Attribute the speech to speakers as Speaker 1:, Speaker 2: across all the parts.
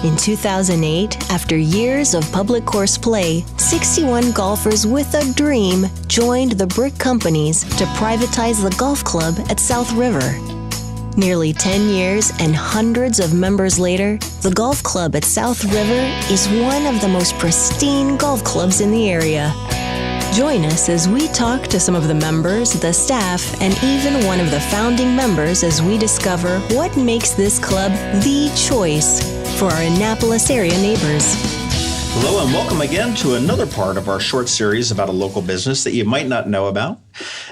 Speaker 1: In 2008, after years of public course play, 61 golfers with a dream joined the brick companies to privatize the golf club at South River. Nearly 10 years and hundreds of members later, the golf club at South River is one of the most pristine golf clubs in the area. Join us as we talk to some of the members, the staff, and even one of the founding members as we discover what makes this club the choice for our Annapolis area neighbors.
Speaker 2: Hello and welcome again to another part of our short series about a local business that you might not know about.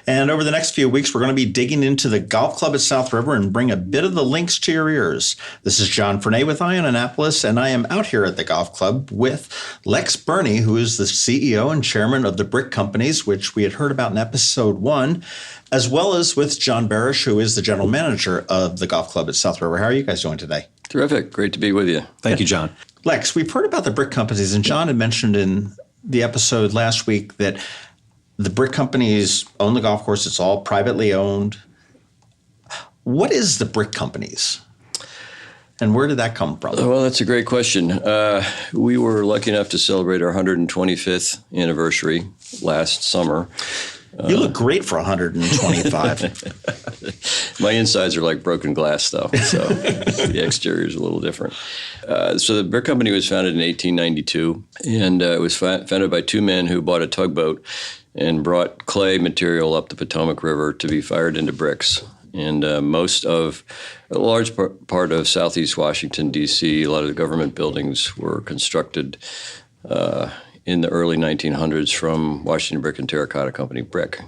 Speaker 2: And over the next few weeks, we're going to be digging into the golf club at South River and bring a bit of the links to your ears. This is John Fernay with Eye on Annapolis, and I am out here at the golf club with Lex Burney, who is the CEO and chairman of the Brick Companies, which we had heard about in episode 1, as well as with John Barish, who is the general manager of the golf club at South River. How are you guys doing today?
Speaker 3: Terrific. Great to be with you.
Speaker 4: Thank you, John.
Speaker 2: Lex, we've heard about the brick companies, and John had mentioned in the episode last week that the brick companies own the golf course. It's all privately owned. What is the brick companies? And where did that come from?
Speaker 3: Well, that's a great question. We were lucky enough to celebrate our 125th anniversary last summer.
Speaker 2: You look great for 125.
Speaker 3: My insides are like broken glass, though, so the exterior is a little different. So the brick company was founded in 1892, and it was founded by two men who bought a tugboat and brought clay material up the Potomac River to be fired into bricks. And a large part of southeast Washington, D.C., a lot of the government buildings were constructed in the early 1900s from Washington Brick and Terracotta Company brick.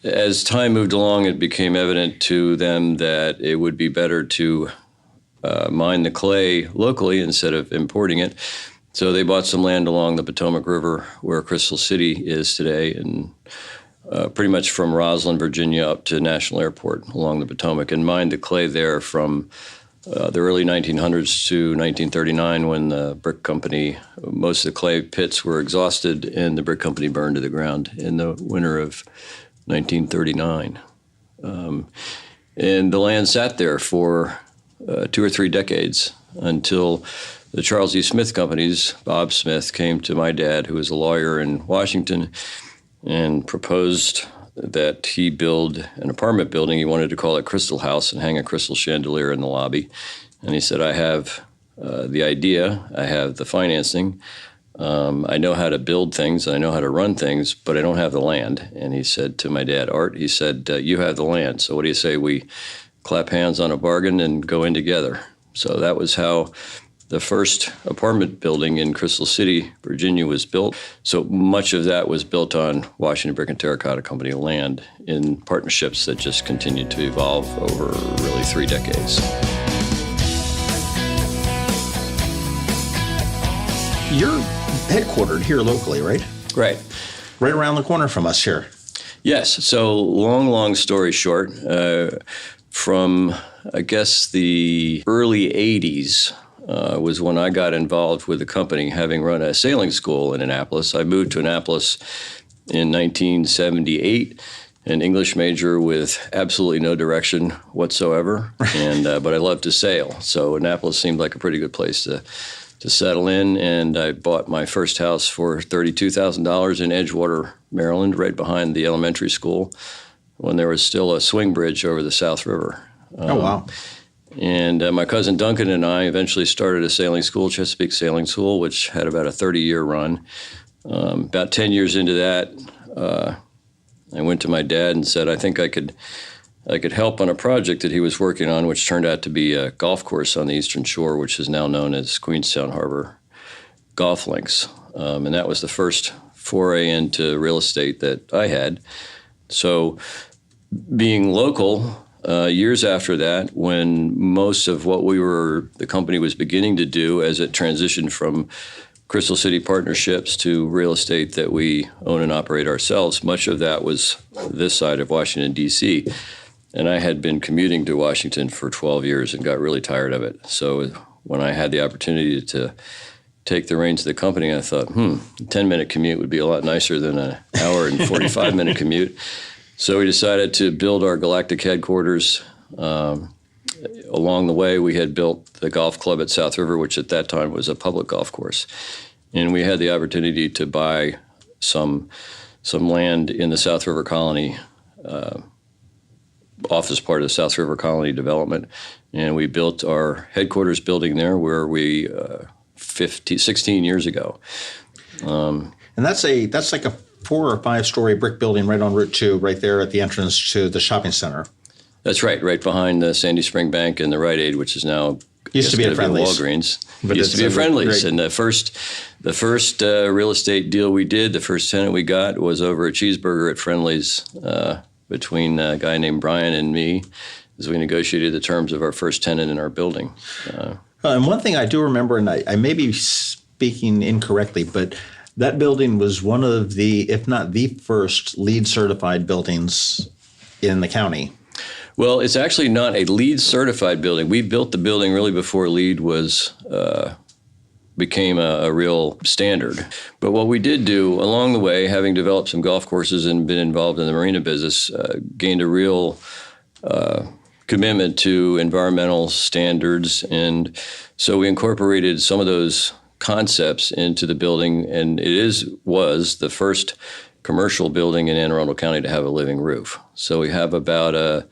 Speaker 3: As time moved along, it became evident to them that it would be better to mine the clay locally instead of importing it. So they bought some land along the Potomac River where Crystal City is today, and pretty much from Roslyn, Virginia, up to National Airport along the Potomac, and mined the clay there from the early 1900s to 1939, when the brick company, most of the clay pits were exhausted and the brick company burned to the ground in the winter of 1939. And the land sat there for 2 or 3 decades until the Charles E. Smith companies, Bob Smith, came to my dad, who was a lawyer in Washington, and proposed that he build an apartment building. He wanted to call it Crystal House and hang a crystal chandelier in the lobby. And he said, I have the idea, I have the financing, I know how to build things, I know how to run things, but I don't have the land. And he said to my dad, Art, he said, you have the land, so what do you say we clap hands on a bargain and go in together? So that was how the first apartment building in Crystal City, Virginia, was built. So much of that was built on Washington Brick and Terracotta Company land in partnerships that just continued to evolve over really 3 decades.
Speaker 2: You're headquartered here locally, right?
Speaker 3: Right.
Speaker 2: Right around the corner from us here.
Speaker 3: Yes. So long story short, from, I guess, the early 80s, was when I got involved with the company, having run a sailing school in Annapolis. I moved to Annapolis in 1978, an English major with absolutely no direction whatsoever, and but I loved to sail. So Annapolis seemed like a pretty good place to settle in, and I bought my first house for $32,000 in Edgewater, Maryland, right behind the elementary school, when there was still a swing bridge over the South River.
Speaker 2: Oh, wow.
Speaker 3: And my cousin Duncan and I eventually started a sailing school, Chesapeake Sailing School, which had about a 30-year run. About 10 years into that, I went to my dad and said, I think I could help on a project that he was working on, which turned out to be a golf course on the Eastern Shore, which is now known as Queenstown Harbor Golf Links. And that was the first foray into real estate that I had. So being local, years after that, when most of what the company was beginning to do as it transitioned from Crystal City partnerships to real estate that we own and operate ourselves, much of that was this side of Washington, D.C. And I had been commuting to Washington for 12 years and got really tired of it. So when I had the opportunity to take the reins of the company, I thought, a 10-minute commute would be a lot nicer than an hour and 45-minute commute. So we decided to build our galactic headquarters Along the way, we had built the golf club at South River, which at that time was a public golf course. And we had the opportunity to buy some land in the South River Colony, office part of the South River Colony development. And we built our headquarters building there where we 16 years ago.
Speaker 2: And that's like a 4 or 5 story brick building right on Route 2, right there at the entrance to the shopping center. That's
Speaker 3: right behind the Sandy Spring Bank and the Rite Aid, which is now
Speaker 2: used to be a Friendly's.
Speaker 3: Walgreens. Used to be a Friendly's, and the first real estate deal we did, the first tenant we got was over a cheeseburger at Friendly's between a guy named Brian and me, as we negotiated the terms of our first tenant in our building.
Speaker 2: And one thing I do remember, and I may be speaking incorrectly, but that building was one of the, if not the first, LEED certified buildings in the county.
Speaker 3: Well, it's actually not a LEED certified building. We built the building really before LEED became a real standard. But what we did do along the way, having developed some golf courses and been involved in the marina business, gained a real commitment to environmental standards. And so we incorporated some of those concepts into the building, and it was the first commercial building in Anne Arundel County to have a living roof. So we have about a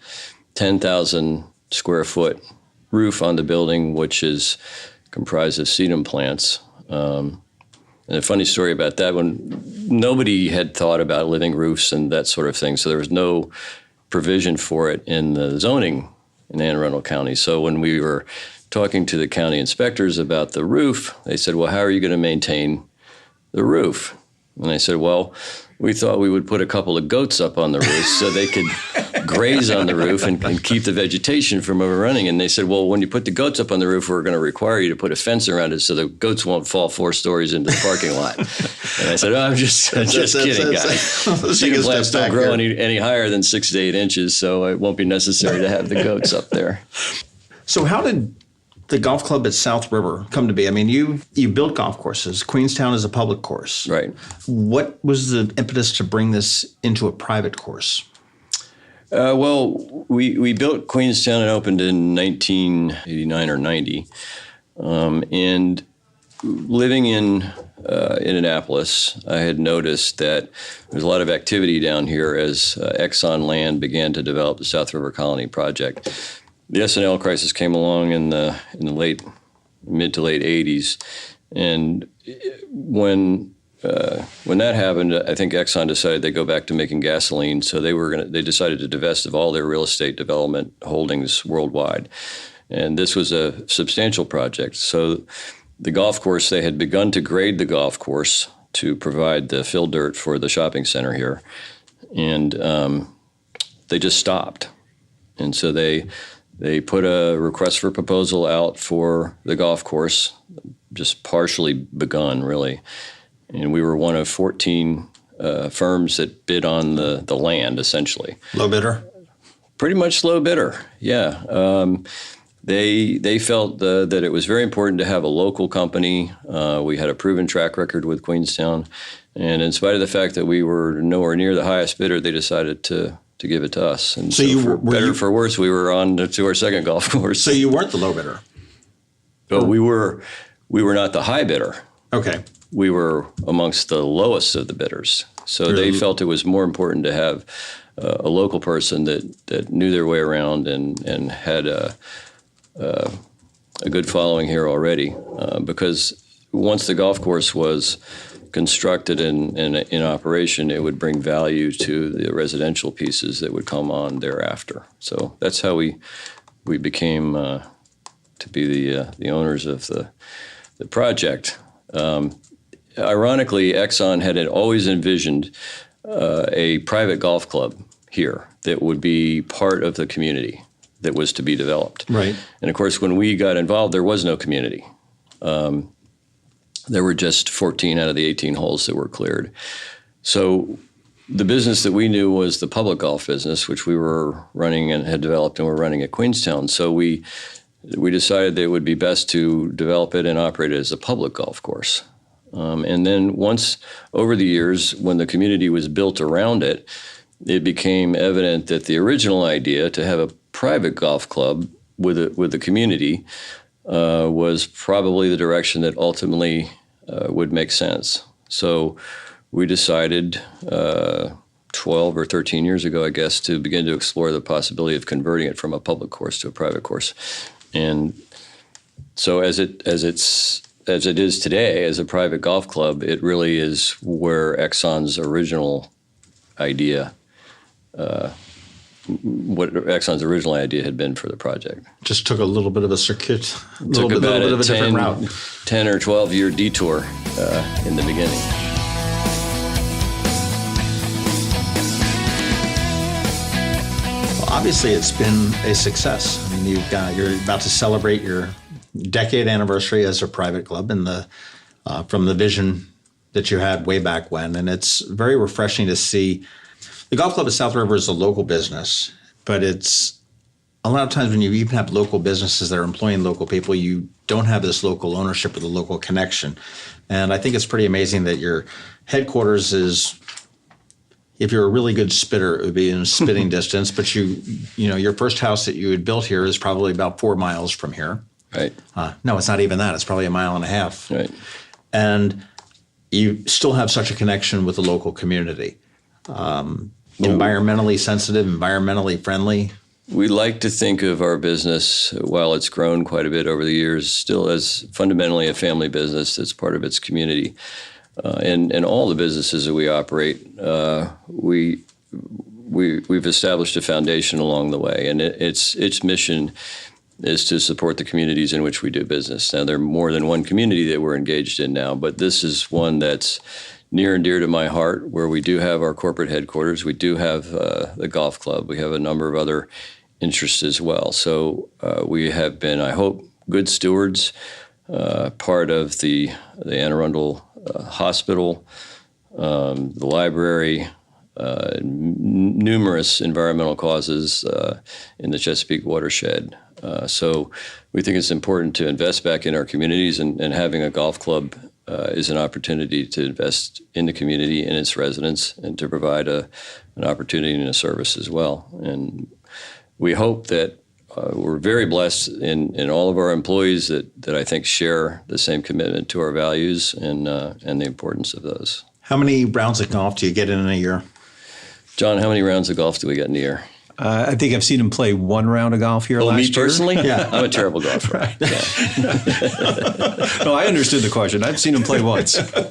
Speaker 3: 10,000 square foot roof on the building, which is comprised of sedum plants. And a funny story about that one, nobody had thought about living roofs and that sort of thing. So there was no provision for it in the zoning in Anne Arundel County. So when we were talking to the county inspectors about the roof, they said, well, how are you going to maintain the roof? And I said, well, we thought we would put a couple of goats up on the roof so they could graze on the roof and keep the vegetation from overrunning. And they said, well, when you put the goats up on the roof, we're going to require you to put a fence around it so the goats won't fall 4 stories into the parking lot. And I said, oh, I'm just kidding, guys. Cedar plants don't grow any higher than 6 to 8 inches, so it won't be necessary to have the goats up there.
Speaker 2: So how did the golf club at South River come to be? I mean, you built golf courses. Queenstown is a public course.
Speaker 3: Right.
Speaker 2: What was the impetus to bring this into a private course?
Speaker 3: Well, we built Queenstown and opened in 1989 or 90. And living in Annapolis, I had noticed that there's a lot of activity down here as Exxon Land began to develop the South River Colony project. The S&L crisis came along in the mid to late 80s, and when that happened, I think Exxon decided they'd go back to making gasoline, so they decided to divest of all their real estate development holdings worldwide, and this was a substantial project. So the golf course, they had begun to grade the golf course to provide the fill dirt for the shopping center here, and they just stopped, and so they put a request for proposal out for the golf course, just partially begun, really. And we were one of 14 firms that bid on the land, essentially.
Speaker 2: Low bidder?
Speaker 3: Pretty much low bidder, yeah. They felt that it was very important to have a local company. We had a proven track record with Queenstown. And in spite of the fact that we were nowhere near the highest bidder, they decided to give it to us. And so for better or for worse, we were on to our second golf course.
Speaker 2: So you weren't the low bidder?
Speaker 3: But we were not the high bidder.
Speaker 2: Okay.
Speaker 3: We were amongst the lowest of the bidders. So they felt it was more important to have a local person that knew their way around and had a good following here already. Because once the golf course was constructed and in operation, it would bring value to the residential pieces that would come on thereafter. So that's how we became to be the owners of the project. Ironically, Exxon had always envisioned a private golf club here that would be part of the community that was to be developed.
Speaker 2: Right.
Speaker 3: And of course, when we got involved, there was no community. There were just 14 out of the 18 holes that were cleared. So the business that we knew was the public golf business, which we were running and had developed and were running at Queenstown. So we decided that it would be best to develop it and operate it as a public golf course. And then once over the years, when the community was built around it, it became evident that the original idea to have a private golf club with the community was probably the direction that ultimately would make sense. So we decided 12 or 13 years ago, I guess, to begin to explore the possibility of converting it from a public course to a private course. And so as it is today, as a private golf club, it really is where Exxon's original idea, what Exxon's original idea had been for the project.
Speaker 2: Just took a little bit of a circuit, a little bit of a
Speaker 3: 10,
Speaker 2: different route.
Speaker 3: 10 or 12 year detour in the beginning.
Speaker 2: Well, obviously, it's been a success. I mean, you're about to celebrate your decade anniversary as a private club, and from the vision that you had way back when, and it's very refreshing to see. The Golf Club at South River is a local business, but it's a lot of times when you even have local businesses that are employing local people, you don't have this local ownership or the local connection. And I think it's pretty amazing that your headquarters is, if you're a really good spitter, it would be in spitting distance, but your first house that you had built here is probably about 4 miles from here.
Speaker 3: Right.
Speaker 2: No, it's not even that. It's probably 1.5 miles.
Speaker 3: Right.
Speaker 2: And you still have such a connection with the local community. Environmentally sensitive, environmentally friendly.
Speaker 3: We like to think of our business, while it's grown quite a bit over the years, still as fundamentally a family business that's part of its community. And all the businesses that we operate, we've established a foundation along the way, and its mission is to support the communities in which we do business. Now, there are more than one community that we're engaged in now, but this is one that's near and dear to my heart, where we do have our corporate headquarters. We do have the golf club. We have a number of other interests as well. So we have been, I hope, good stewards, part of the Anne Arundel Hospital, the library, numerous environmental causes in the Chesapeake watershed. So we think it's important to invest back in our communities, and having a golf club is an opportunity to invest in the community and its residents, and to provide an opportunity and a service as well. And we hope that we're very blessed in all of our employees that I think share the same commitment to our values and the importance of those. How many rounds of golf do you get in a year? John, how many rounds of golf do we get in a year?
Speaker 4: I think I've seen him play 1 round of golf here last year.
Speaker 3: Me personally?
Speaker 4: Yeah.
Speaker 3: I'm a terrible golfer.
Speaker 4: Right. Yeah. No, I understood the question. I've seen him play once.
Speaker 2: What kind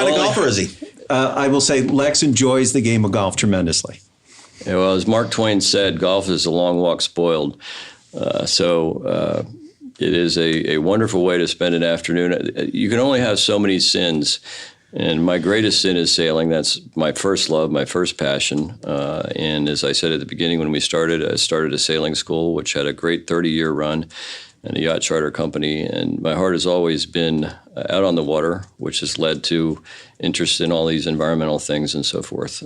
Speaker 2: of golfer is he?
Speaker 4: I will say Lex enjoys the game of golf tremendously.
Speaker 3: Yeah, well, as Mark Twain said, golf is a long walk spoiled. So it is a wonderful way to spend an afternoon. You can only have so many sins. And my greatest sin is sailing. That's my first love, my first passion. And as I said at the beginning when we started, I started a sailing school, which had a great 30-year run, and a yacht charter company. And my heart has always been out on the water, which has led to interest in all these environmental things and so forth.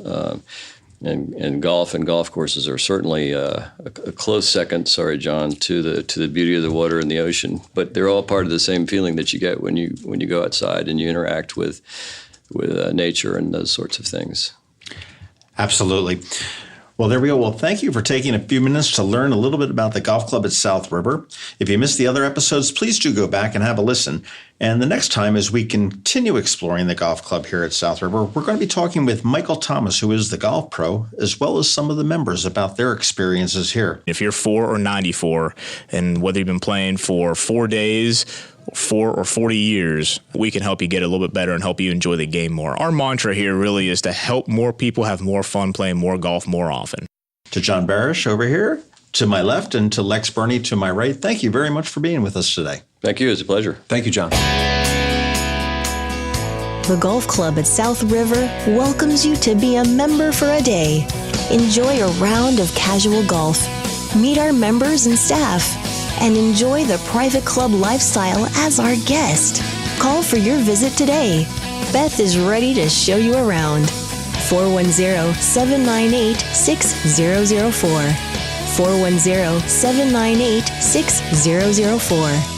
Speaker 3: And golf and golf courses are certainly a close second, sorry, John, to the beauty of the water and the ocean. But they're all part of the same feeling that you get when you go outside and you interact with nature and those sorts of things.
Speaker 2: Absolutely. Well, there we go. Well, thank you for taking a few minutes to learn a little bit about the Golf Club at South River. If you missed the other episodes, please do go back and have a listen. And the next time, as we continue exploring the golf club here at South River, we're going to be talking with Michael Thomas, who is the golf pro, as well as some of the members about their experiences here.
Speaker 5: If you're 4 or 94, and whether you've been playing for 4 days, 4 or 40 years, we can help you get a little bit better and help you enjoy the game more. Our mantra here really is to help more people have more fun playing more golf more often.
Speaker 2: To John Barish over here, to my left, and to Lex Burney to my right, thank you very much for being with us today.
Speaker 3: Thank you. It's a pleasure.
Speaker 4: Thank you, John.
Speaker 1: The Golf Club at South River welcomes you to be a member for a day. Enjoy a round of casual golf, meet our members and staff, and enjoy the private club lifestyle as our guest. Call for your visit today. Beth is ready to show you around. 410-798-6004. 410-798-6004.